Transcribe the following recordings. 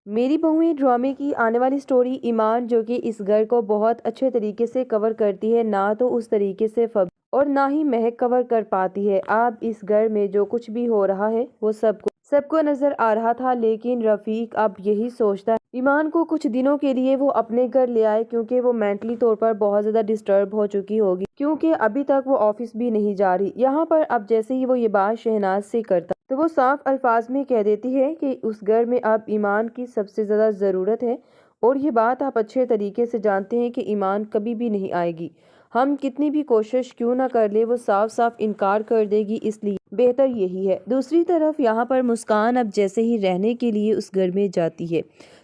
میری بہویں ڈرامے کی آنے والی سٹوری ایمان جو کہ اس گھر کو بہت اچھے طریقے سے کور کرتی ہے، نہ تو اس طریقے سے اور نہ ہی مہک کور کر پاتی ہے۔ اب اس گھر میں جو کچھ بھی ہو رہا ہے وہ سب کو نظر آ رہا تھا، لیکن رفیق اب یہی سوچتا ہے ایمان کو کچھ دنوں کے لیے وہ اپنے گھر لے آئے، کیونکہ وہ مینٹلی طور پر بہت زیادہ ڈسٹرب ہو چکی ہوگی، کیونکہ ابھی تک وہ آفس بھی نہیں جا رہی۔ یہاں پر اب جیسے ہی وہ یہ بات شہناز سے کرتا تو وہ صاف الفاظ میں کہہ دیتی ہے کہ اس گھر میں اب ایمان کی سب سے زیادہ ضرورت ہے، اور یہ بات آپ اچھے طریقے سے جانتے ہیں کہ ایمان کبھی بھی نہیں آئے گی، ہم کتنی بھی کوشش کیوں نہ کر لے وہ صاف صاف انکار کر دے گی، اس لیے بہتر یہی ہے۔ دوسری طرف یہاں پر مسکان اب جیسے ہی رہنے کے لیے اس گھر میں جاتی ہے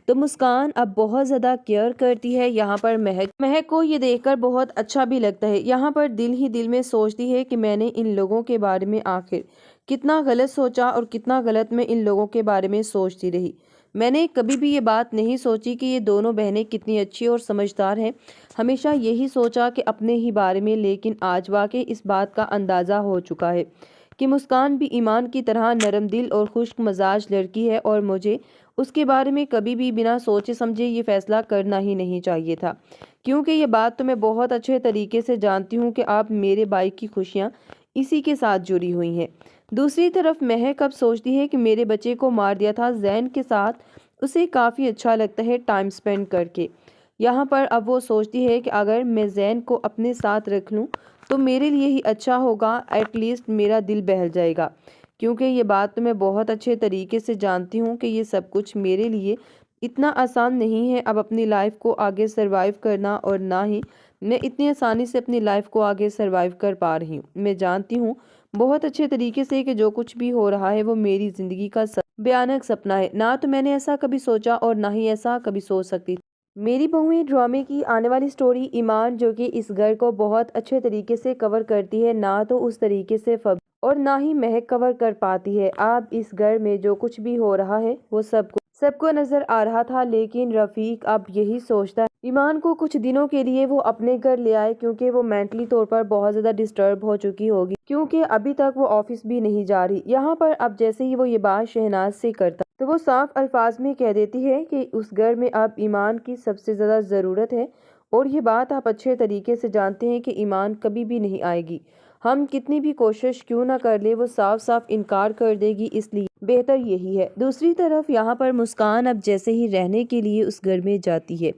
تو مسکان اب بہت زیادہ کیئر کرتی ہے۔ یہاں پر مہک کو یہ دیکھ کر بہت اچھا بھی لگتا ہے۔ یہاں پر دل ہی دل میں سوچتی ہے کہ میں نے ان لوگوں کے بارے میں آخر کتنا غلط سوچا اور کتنا غلط میں ان لوگوں کے بارے میں سوچتی رہی۔ میں نے کبھی بھی یہ بات نہیں سوچی کہ یہ دونوں بہنیں کتنی اچھی اور سمجھدار ہیں، ہمیشہ یہی سوچا کہ اپنے ہی بارے میں، لیکن آج واقعی اس بات کا اندازہ ہو چکا ہے کہ مسکان بھی ایمان کی طرح نرم دل اور خشک مزاج لڑکی ہے، اور مجھے اس کے بارے میں کبھی بھی بنا سوچے سمجھے یہ فیصلہ کرنا ہی نہیں چاہیے تھا، کیونکہ یہ بات تو میں بہت اچھے طریقے سے جانتی ہوں کہ آپ میرے بھائی کی خوشیاں اسی کے ساتھ جڑی ہوئی ہیں۔ دوسری طرف مہک اب سوچتی ہے کہ میرے بچے کو مار دیا تھا زین کے ساتھ، اسے کافی اچھا لگتا ہے ٹائم سپینڈ کر کے۔ یہاں پر اب وہ سوچتی ہے کہ اگر میں زین کو اپنے ساتھ رکھ لوں تو میرے لیے ہی اچھا ہوگا، ایٹ لیسٹ میرا دل بہل جائے گا، کیونکہ یہ بات تو میں بہت اچھے طریقے سے جانتی ہوں کہ یہ سب کچھ میرے لیے اتنا آسان نہیں ہے اب اپنی لائف کو آگے سروائیو کرنا، اور نہ ہی میں اتنی آسانی سے اپنی لائف کو آگے سروائیو کر پا رہی ہوں۔ میں جانتی ہوں بہت اچھے طریقے سے کہ جو کچھ بھی ہو رہا ہے وہ میری زندگی کا بھیانک سپنا ہے، نہ تو میں نے ایسا کبھی سوچا اور نہ ہی ایسا کبھی سوچ سکتی تھی۔ میری بہویں ڈرامے کی آنے والی سٹوری ایمان جو کہ اس گھر کو بہت اچھے طریقے سے کور کرتی ہے، نہ تو اس طریقے سے اور نہ ہی مہک کور کر پاتی ہے۔ اب اس گھر میں جو کچھ بھی ہو رہا ہے وہ سب کو نظر آ رہا تھا، لیکن رفیق اب یہی سوچتا ہے ایمان کو کچھ دنوں کے لیے وہ اپنے گھر لے آئے، کیونکہ وہ مینٹلی طور پر بہت زیادہ ڈسٹرب ہو چکی ہوگی، کیونکہ ابھی تک وہ آفس بھی نہیں جا رہی۔ یہاں پر اب جیسے ہی وہ یہ بات شہناز سے کرتا تو وہ صاف الفاظ میں کہہ دیتی ہے کہ اس گھر میں اب ایمان کی سب سے زیادہ ضرورت ہے، اور یہ بات آپ اچھے طریقے سے جانتے ہیں کہ ایمان کبھی بھی نہیں آئے گی، ہم کتنی بھی کوشش کیوں نہ کر لے وہ صاف صاف انکار کر دے گی، اس لیے بہتر یہی ہے۔ دوسری طرف یہاں پر مسکان اب جیسے ہی رہنے کے لیے اس گھر میں جاتی ہے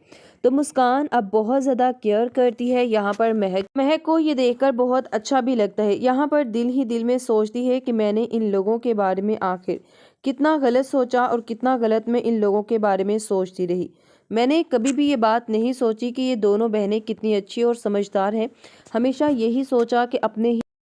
تو مسکان اب بہت زیادہ کیئر کرتی ہے۔ یہاں پر مہک کو یہ دیکھ کر بہت اچھا بھی لگتا ہے۔ یہاں پر دل ہی دل میں سوچتی ہے کہ میں نے ان لوگوں کے بارے میں آخر کتنا غلط سوچا اور کتنا غلط میں ان لوگوں کے بارے میں سوچتی رہی۔ میں نے کبھی بھی یہ بات نہیں سوچی کہ یہ دونوں بہنیں کتنی اچھی اور سمجھدار ہیں، ہمیشہ یہی سوچا کہ اپنے ہی